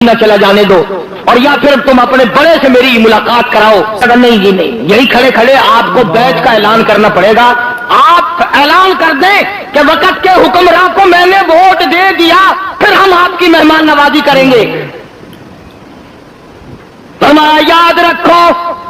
نہ چلا جانے دو، اور یا پھر تم اپنے بڑے سے میری ملاقات کراؤ۔ اگر نہیں جی نہیں، یہی کھڑے کھڑے آپ کو بیعت کا اعلان کرنا پڑے گا۔ آپ اعلان کر دیں کہ وقت کے حکمراں کو میں نے ووٹ دے دیا، پھر ہم آپ کی مہمان نوازی کریں گے۔ فرمایا یاد رکھو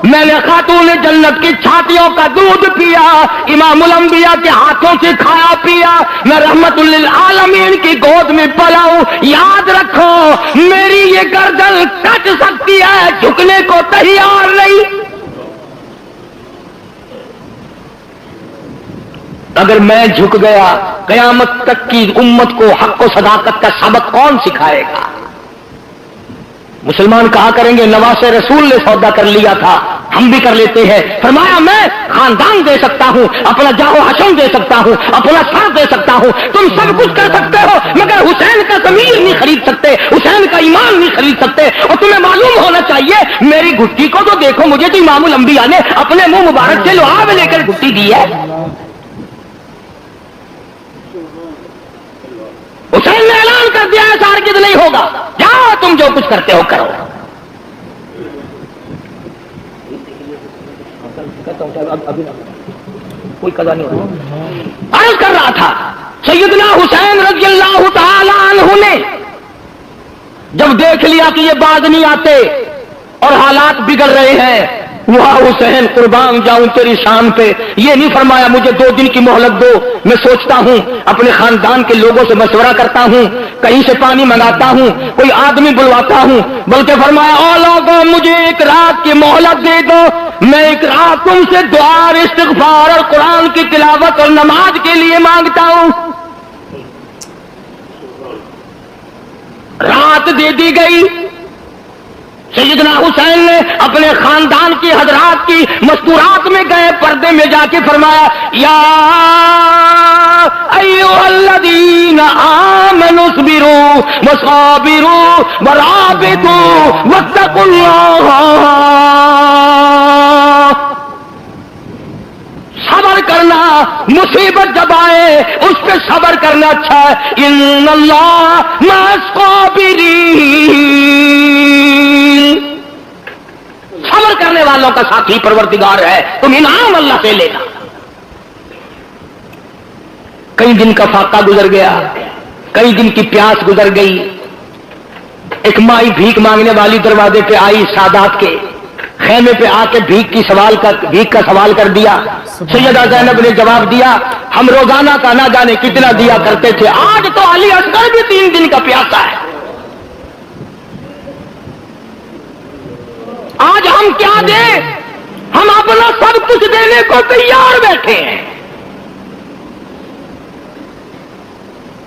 میں نے خاتون جنت کی چھاتیوں کا دودھ پیا، امام الانبیاء کے ہاتھوں سے کھایا پیا، میں رحمت للعالمین کی گود میں پلا ہوں۔ یاد رکھو میری یہ گردن کٹ سکتی ہے، جھکنے کو تیار نہیں۔ اگر میں جھک گیا، قیامت تک کی امت کو حق و صداقت کا سبق کون سکھائے گا؟ مسلمان کہا کریں گے نواز رسول نے سودا کر لیا تھا، ہم بھی کر لیتے ہیں۔ فرمایا میں خاندان دے سکتا ہوں، اپنا جاہ و حشم دے سکتا ہوں، اپنا سر دے سکتا ہوں، تم سب کچھ کر سکتے ہو، مگر حسین کا ضمیر نہیں خرید سکتے، حسین کا ایمان نہیں خرید سکتے۔ اور تمہیں معلوم ہونا چاہیے میری گھٹی کو تو دیکھو، مجھے تو امام الانبیاء نے اپنے منہ مبارک سے لعاب لے کر گھٹی دی ہے۔ حسین نے اعلان کر دیا ہے ہرگز نہیں ہوگا، جاؤ تم جو کچھ کرتے ہو کرو۔ کوئی قضا نہیں ہوگا۔ عرض کر رہا تھا سیدنا حسین رضی اللہ تعالی عنہ نے جب دیکھ لیا کہ یہ باز نہیں آتے اور حالات بگڑ رہے ہیں، واہ حسین قربان جاؤں تیری شان پہ، یہ نہیں فرمایا مجھے 2 دن کی مہلت دو، میں سوچتا ہوں، اپنے خاندان کے لوگوں سے مشورہ کرتا ہوں، کہیں سے پانی منگاتا ہوں، کوئی آدمی بلواتا ہوں، بلکہ فرمایا او لوگوں مجھے 1 رات کی مہلت دے دو، میں 1 رات تم سے دعا اور استغفار اور قرآن کی تلاوت اور نماز کے لیے مانگتا ہوں۔ رات دے دی گئی، سیدنا حسین نے اپنے خاندان کی حضرات کی مستورات میں گئے، پردے میں جا کے فرمایا یا ایھا الذین آمنوا اصبروا وصابروا ورابطوا واتقوا اللہ۔ صبر کرنا، مصیبت جب آئے اس پہ صبر کرنا اچھا ہے، ان اللہ مع الصابرین، صبر کرنے والوں کا ساتھی پروردگار ہے، تم انعام اللہ سے لینا۔ کئی دن کا فاقہ گزر گیا، کئی دن کی پیاس گزر گئی، ایک مائی بھیک مانگنے والی دروازے پہ آئی، سادات کے خیمے پہ آ کے بھیک کا سوال کر دیا۔ سیدہ زینب نے جواب دیا ہم روزانہ کا نہ جانے کتنا دیا کرتے تھے، آج تو علی اصغر بھی 3 دن کا پیاسا ہے، آج ہم کیا دیں؟ ہم اپنا سب کچھ دینے کو تیار بیٹھے ہیں۔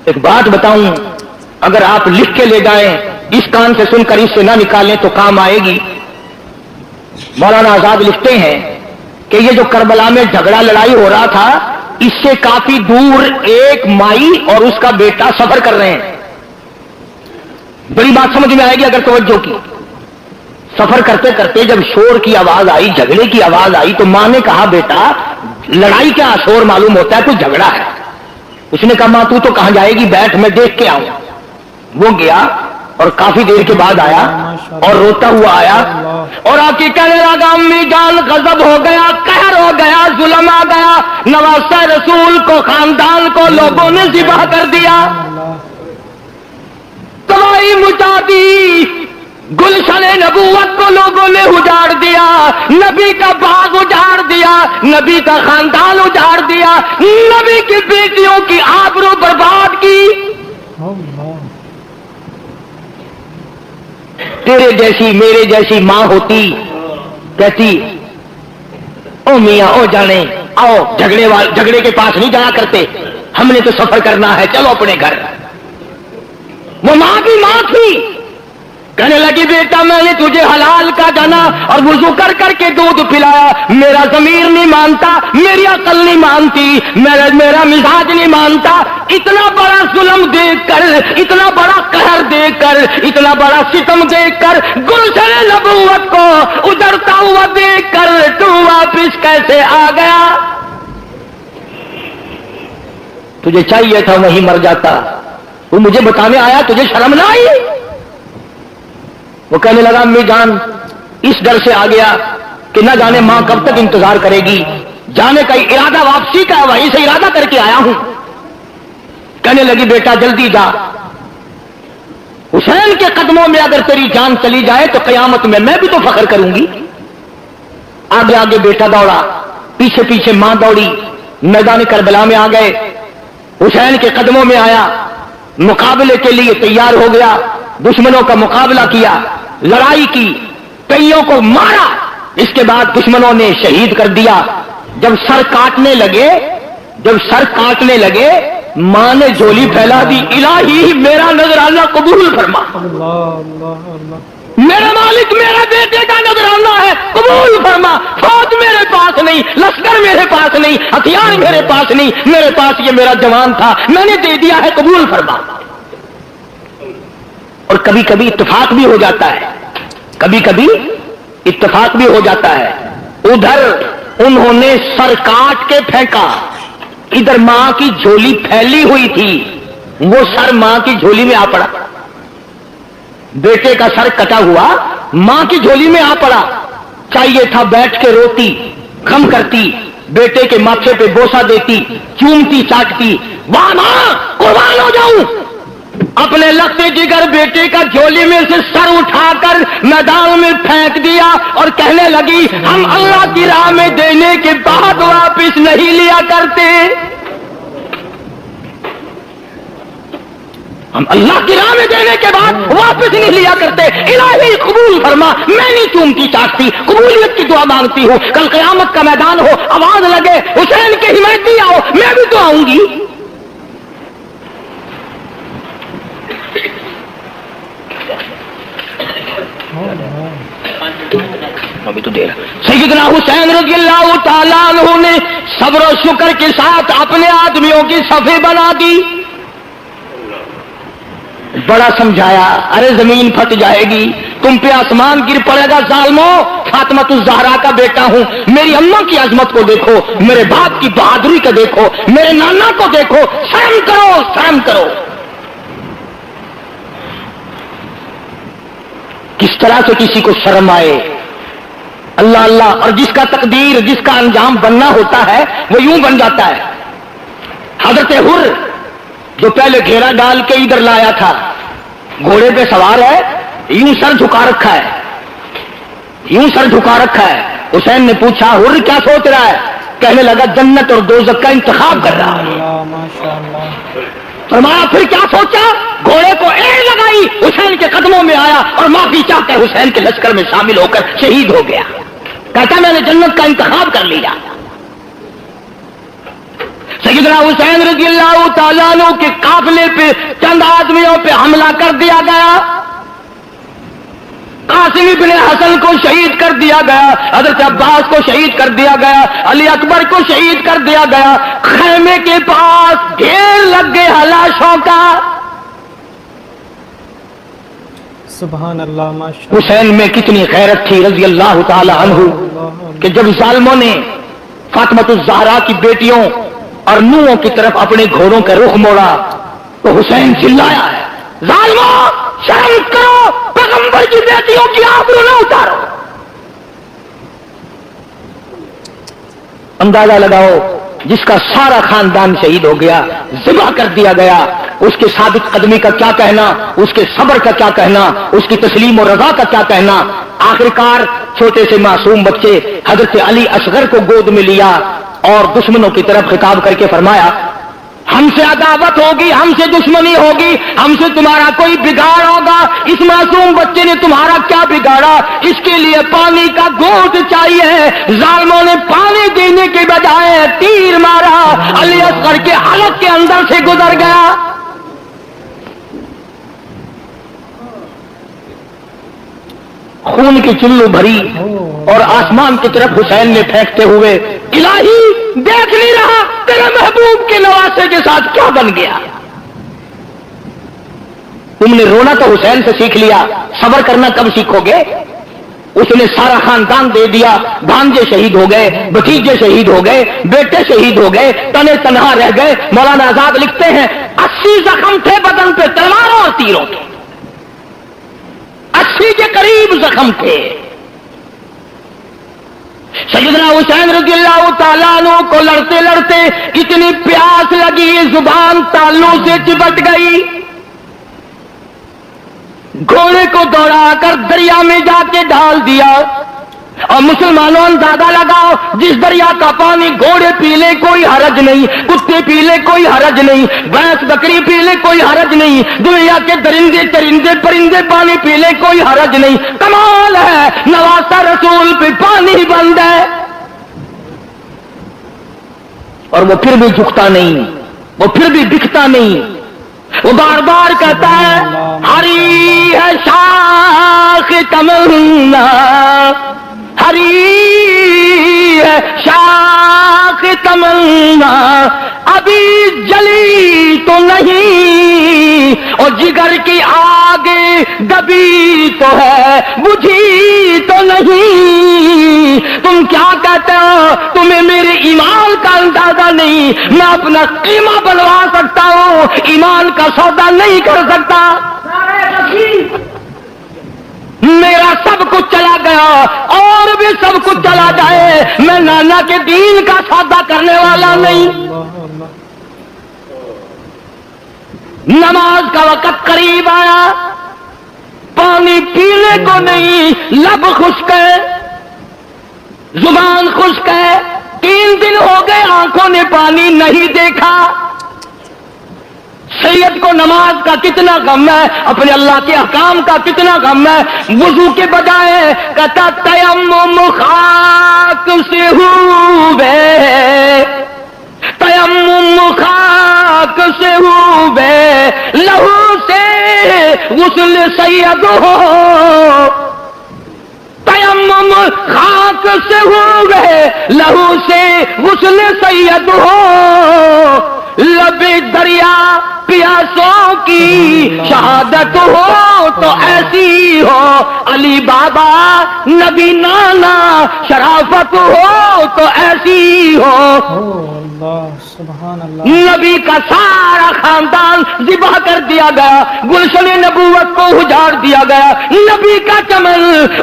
ایک بات بتاؤں، اگر آپ لکھ کے لے جائیں، اس کان سے سن کر اس سے نہ نکالیں تو کام آئے گی۔ مولانا آزاد لکھتے ہیں کہ یہ جو کربلا میں جھگڑا لڑائی ہو رہا تھا، اس سے کافی دور ایک مائی اور اس کا بیٹا سفر کر رہے ہیں۔ بڑی بات سمجھ میں آئے گی اگر توجہ کی۔ سفر کرتے کرتے جب شور کی آواز آئی، جھگڑے کی آواز آئی، تو ماں نے کہا بیٹا لڑائی کیا، شور معلوم ہوتا ہے کوئی جھگڑا ہے۔ اس نے کہا ماں تو کہاں جائے گی، بیٹھ میں دیکھ کے آؤں۔ وہ گیا اور کافی دیر کے بعد آیا اور روتا ہوا آیا اور آ کے کہنے لگا امی جان غضب ہو گیا، قہر ہو گیا، ظلم آ گیا، نواسہ رسول کو، خاندان کو لوگوں نے ذبح کر دیا، تباہی مچا دی، گلشن نبوت کو لوگوں نے اجاڑ دیا، نبی کا باغ اجاڑ دیا، نبی کا خاندان اجاڑ دیا، نبی کی بیٹیوں کی آبرو برباد کی۔ تیرے جیسی میرے جیسی ماں ہوتی کہتی او میاں او جانے آؤ، جھگڑے کے پاس نہیں جایا کرتے، ہم نے تو سفر کرنا ہے، چلو اپنے گھر۔ وہ ماں کی ماں تھی، کہنے لگی بیٹا میں نے تجھے حلال کا جانا اور وضو کر کر کے دودھ پلایا، میرا ضمیر نہیں مانتا، میری عقل نہیں مانتی، میرا مزاج نہیں مانتا، اتنا بڑا ظلم دیکھ کر، اتنا بڑا قہر دیکھ کر، اتنا بڑا ستم دیکھ کر، گلشن نبوت کو اجڑتا ہوا دیکھ کر تو واپس کیسے آ گیا؟ تجھے چاہیے تھا وہیں مر جاتا، وہ مجھے بتانے آیا، تجھے شرم نہ آئی؟ وہ کہنے لگا امی جان اس ڈر سے آ گیا کہ نہ جانے ماں کب تک انتظار کرے گی، جانے کا ارادہ واپسی کا ہے، وہیں سے ارادہ کر کے آیا ہوں۔ کہنے لگی بیٹا جلدی جا، حسین کے قدموں میں اگر تیری جان چلی جائے تو قیامت میں بھی تو فخر کروں گی۔ آگے آگے بیٹا دوڑا، پیچھے پیچھے ماں دوڑی، میدان کربلا میں آ گئے، حسین کے قدموں میں آیا، مقابلے کے لیے تیار ہو گیا، دشمنوں کا مقابلہ کیا، لڑائی کی، کئیوں کو مارا، اس کے بعد دشمنوں نے شہید کر دیا۔ جب سر کاٹنے لگے ماں نے جھولی پھیلا دی، الہی میرا نذرانہ قبول فرما، میرا مالک میرے بیٹے کا نذرانہ ہے قبول فرما، فوج میرے پاس نہیں، لشکر میرے پاس نہیں، ہتھیار میرے پاس نہیں، میرے پاس یہ میرا جوان تھا، میں نے دے دیا ہے قبول فرما۔ اور کبھی کبھی اتفاق بھی ہو جاتا ہے، کبھی کبھی اتفاق بھی ہو جاتا ہے، ادھر انہوں نے سر کاٹ کے پھینکا، ادھر ماں کی جھولی پھیلی ہوئی تھی، وہ سر ماں کی جھولی میں آ پڑا، بیٹے کا سر کٹا ہوا ماں کی جھولی میں آ پڑا، چاہیے تھا بیٹھ کے روتی، غم کرتی، بیٹے کے ماتھے پہ بوسہ دیتی، چومتی چاٹتی، واہ ماں قربان ہو جاؤں، اپنے لگتے جگر بیٹے کا جھولی میں سے سر اٹھا کر میدان میں پھینک دیا اور کہنے لگی ہم اللہ کی راہ میں دینے کے بعد واپس نہیں لیا کرتے، ہم اللہ کی راہ میں دینے کے بعد واپس نہیں لیا کرتے، الہی قبول فرما، میں نہیں چومتی چاٹتی، قبولیت کی دعا مانگتی ہوں، کل قیامت کا میدان ہو، آواز لگے حسین کی حمایتی آؤ، میں بھی تو آؤں گی۔ ابھی تو دے رہا سیدنا حسین رضی اللہ تعالیٰ عنہ نے صبر و شکر کے ساتھ اپنے آدمیوں کی صفیں بنا دی، بڑا سمجھایا، ارے زمین پھٹ جائے گی، تم پہ آسمان گر پڑے گا ظالموں، فاطمہ الزہرا کا بیٹا ہوں، میری اماں کی عظمت کو دیکھو، میرے باپ کی بہادری کو دیکھو، میرے نانا کو دیکھو، شرم کرو شرم کرو۔ کس طرح سے کسی کو شرم آئے، اللہ اللہ، اور جس کا تقدیر، جس کا انجام بننا ہوتا ہے وہ یوں بن جاتا ہے۔ حضرت حر جو پہلے گھیرا ڈال کے ادھر لایا تھا، گھوڑے پہ سوار ہے، یوں سر جھکا رکھا ہے، یوں سر جھکا رکھا ہے۔ حسین نے پوچھا حر کیا سوچ رہا ہے؟ کہنے لگا جنت اور دوزخ کا انتخاب کر رہا ہے۔ فرمایا پھر کیا سوچا؟ گھوڑے کو ایڑ لگائی، حسین کے قدموں میں آیا اور معافی چاہ کر حسین کے لشکر میں شامل ہو کر شہید ہو گیا، کہتا میں نے جنت کا انتخاب کر لیا۔ سیدنا حسین رضی اللہ تعالیٰ عنہ کے قافلے پہ چند آدمیوں پہ حملہ کر دیا گیا، قاسم ابن حسن کو شہید کر دیا گیا، حضرت عباس کو شہید کر دیا گیا، علی اکبر کو شہید کر دیا گیا، خیمے کے پاس ڈھیر لگ گئے لاشوں کا۔ سبحان اللہ، ماشاءاللہ۔ حسین میں کتنی غیرت تھی رضی اللہ تعالی عنہ کہ جب ظالموں نے فاطمہ الزہرا کی بیٹیوں اور نوحوں کی طرف اپنے گھوڑوں کا رخ موڑا تو حسین چلایا ہے ظالموں شرم کرو، پیغمبر کی بیٹیوں کی آبرو نہ اتارو۔ اندازہ لگاؤ جس کا سارا خاندان شہید ہو گیا، ذبح کر دیا گیا، اس کے ثابت قدمی کا کیا کہنا، اس کے صبر کا کیا کہنا، اس کی تسلیم و رضا کا کیا کہنا۔ آخرکار چھوٹے سے معصوم بچے حضرت علی اصغر کو گود میں لیا اور دشمنوں کی طرف خطاب کر کے فرمایا ہم سے عداوت ہوگی، ہم سے دشمنی ہوگی، ہم سے تمہارا کوئی بگاڑ ہوگا، اس معصوم بچے نے تمہارا کیا بگاڑا، اس کے لیے پانی کا گھونٹ چاہیے۔ ظالموں نے پانی دینے کے بجائے تیر مارا، علی اصغر کے حلق کے اندر سے گزر گیا۔ خون کی چلو بھری اور آسمان کی طرف حسین نے پھینکتے ہوئے الہی دیکھ نہیں رہا تیرے محبوب کے نواسے کے ساتھ کیا بن گیا۔ تم نے رونا تو حسین سے سیکھ لیا، صبر کرنا کب سیکھو گے؟ اس نے سارا خاندان دے دیا، بھانجے شہید ہو گئے، بھتیجے شہید ہو گئے، بیٹے شہید ہو گئے، تنے تنہا رہ گئے۔ مولانا آزاد لکھتے ہیں 80 زخم تھے بدن پہ تلواروں اور تیروں کے، ناسی کے قریب زخم تھے. سیدنا حسین رضی اللہ تعالیٰ عنہ کو لڑتے لڑتے اتنی پیاس لگی زبان تالوں سے چپٹ گئی. گھوڑے کو دوڑا کر دریا میں جا کے ڈال دیا. اور مسلمانوں اندازہ لگاؤ جس دریا کا پانی گھوڑے پی لے کوئی حرج نہیں, کتے پی لے کوئی حرج نہیں, بھینس بکری پی لے کوئی حرج نہیں, دنیا کے درندے چرندے پرندے پانی پی لے کوئی حرج نہیں. کمال ہے نواسا رسول پہ پانی بند ہے اور وہ پھر بھی جھکتا نہیں, وہ پھر بھی دکھتا نہیں. وہ بار بار کہتا ہے ہری ہے شاخ تمنا, ہری ہے شاخ تمنا, ابھی جلی تو نہیں, اور جگر کی آگ دبی تو ہے بجھی تو نہیں. تم کیا کہتے ہو, تمہیں میرے ایمان کا اندازہ نہیں. میں اپنا قیمہ بنوا سکتا ہوں, ایمان کا سودا نہیں کر سکتا. میرا سب کچھ چلا گیا اور بھی سب کچھ چلا جائے, میں نانا کے دین کا سودا کرنے والا نہیں. نماز کا وقت قریب آیا, پانی پینے کو نہیں, لب خشک ہے, زبان خشک ہے. 3 دن ہو گئے آنکھوں نے پانی نہیں دیکھا. سید کو نماز کا کتنا غم ہے, اپنے اللہ کے احکام کا کتنا غم ہے. وضو کے بجائے کہتا تیمم خاک سے ہوئے, تیمم خاک سے ہوئے, لہو سے غسل سید ہو. تیمم خاک سے ہوئے, لہو سے غسل سید ہو. لب دریا پیاسوں کی شہادت ہو تو ایسی ہو, علی بابا نبی نانا شرافت ہو تو ایسی ہو. سبحان اللہ. نبی کا سارا خاندان ذبح کر دیا گیا, گلشن نبوت کو اجاڑ دیا گیا, نبی کا چمن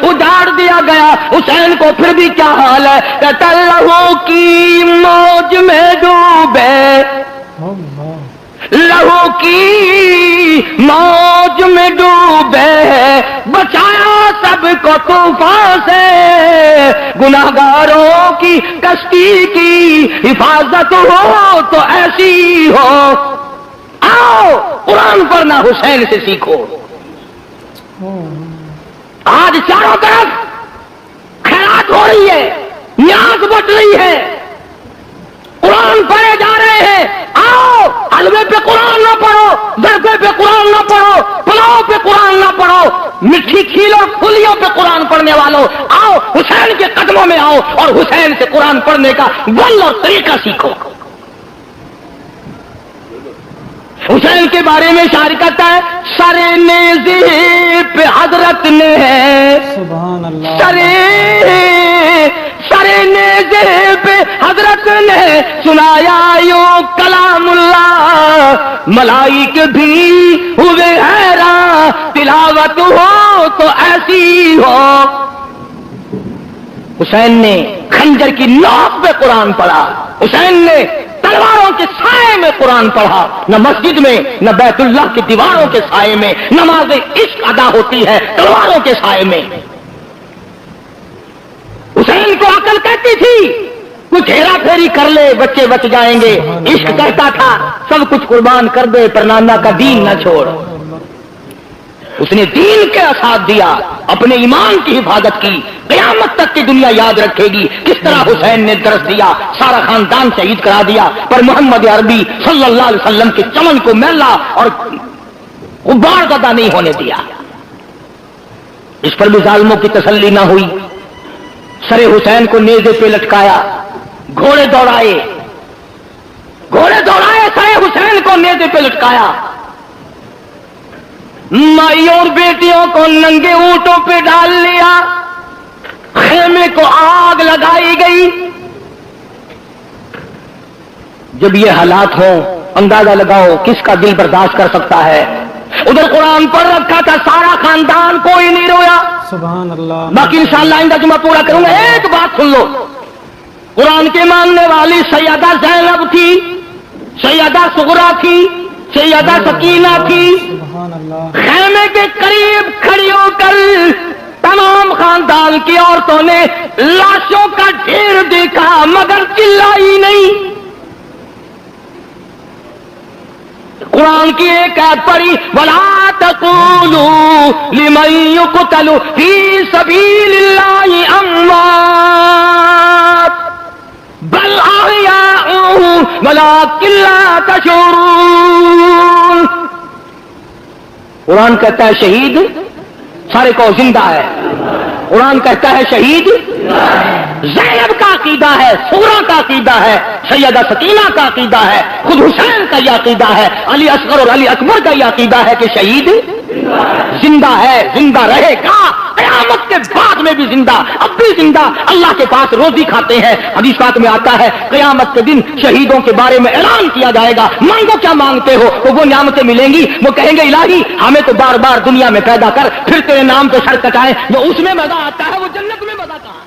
اجاڑ دیا گیا. حسین کو پھر بھی کیا حال ہے, کہتا لہو کی موج میں ڈوبے, لہو کی موج میں ڈوبے, بچایا سب کو طوفان سے, گناہگاروں کی کشتی کی حفاظت ہو تو ایسی ہو. آؤ قرآن پڑھنا حسین سے سیکھو. آج چاروں طرف خیرات ہو رہی ہے, نیاز بٹ رہی ہے, قرآن پڑھے جا رہے ہیں. آؤ حلوے پہ قرآن نہ پڑھو, ظرفے پہ قرآن نہ پڑھو, پلاؤ پہ قرآن نہ پڑھو, مٹھی کھیل اور پھلیوں پہ قرآن پڑھنے والوں آؤ حسین کے قدموں میں آؤ اور حسین سے قرآن پڑھنے کا ول اور طریقہ سیکھو. حسین کے بارے میں شاعر کہتا ہے سرے نیزے پہ حضرت نے ہے, سبحان اللہ. سرے نیزے پہ حضرت نے سنایا یوں کلام اللہ, ملائک بھی ہوئے حیران, تلاوت ہو تو ایسی ہو. حسین نے خنجر کی نوک پہ قرآن پڑھا, حسین نے تلواروں کے سائے میں قرآن پڑھا. نہ مسجد میں نہ بیت اللہ کی دیواروں کے سائے میں نماز عشق ادا ہوتی ہے تلواروں کے سائے میں. حسین کو عقل کہتی تھی کچھ ہیرا پھیری کر لے بچے بچ جائیں گے, عشق کہتا تھا سب کچھ قربان کر دے پر نانا کا دین نہ چھوڑ. اس نے دین کا ساتھ دیا, اپنے ایمان کی حفاظت کی. قیامت تک کی دنیا یاد رکھے گی کس طرح حسین نے درس دیا, سارا خاندان شہید کرا دیا, پر محمد عربی صلی اللہ علیہ وسلم کے چمن کو میلا اور غبار زدہ نہیں ہونے دیا. اس پر بھی ظالموں کی تسلی نہ ہوئی. سر حسین کو نیزے پہ لٹکایا, گھوڑے دوڑائے, سر حسین کو نیزے پہ لٹکایا. مائیوں اور بیٹیوں کو ننگے اونٹوں پہ ڈال لیا, خیمے کو آگ لگائی گئی. جب یہ حالات ہوں اندازہ لگاؤ کس کا دل برداشت کر سکتا ہے. ادھر قرآن پڑھ رکھا تھا سارا خاندان، کوئی نہیں رویا. سبحان اللہ. باقی انشاءاللہ آئندہ جمعہ پورا کروں گا. ایک بات سن لو، قرآن کے ماننے والی سیدہ زینب تھی، سیدہ صغرا تھی، سیدہ سکینہ تھی. سبحان اللہ. خیمے کے قریب کھڑی ہو کر تمام خاندان کی عورتوں نے لاشوں کا ڈھیر دیکھا مگر چلائی نہیں. قرآن کی ایک آیت پڑھی، وَلَا تَقُولُوا لِمَن يُقْتَلُ فِي سَبِيلِ اللَّهِ أَمْوَاتٌ بَلْ أَحْيَاءٌ وَلَٰكِن لَّا تَشْعُرُونَ. قرآن کہتا ہے شہید سارے کو زندہ ہے. قرآن کہتا ہے شہید زینب کا عقیدہ ہے، سورہ کا عقیدہ ہے، سیدہ سکینہ کا عقیدہ ہے، خود حسین کا یہ عقیدہ ہے، علی اصغر اور علی اکبر کا یہ عقیدہ ہے کہ شہید زندہ ہے، زندہ رہے گا، قیامت کے بعد میں بھی زندہ، اب بھی زندہ، اللہ کے پاس روزی کھاتے ہیں. حدیث پاک میں آتا ہے قیامت کے دن شہیدوں کے بارے میں اعلان کیا جائے گا، مانگو کیا مانگتے ہو، وہ نعمتیں ملیں گی. وہ کہیں گے الہی ہمیں تو بار بار دنیا میں پیدا کر، پھر تیرے نام پہ سر کٹائیں، جو اس میں مزہ آتا ہے وہ جنت میں مزہ کہاں.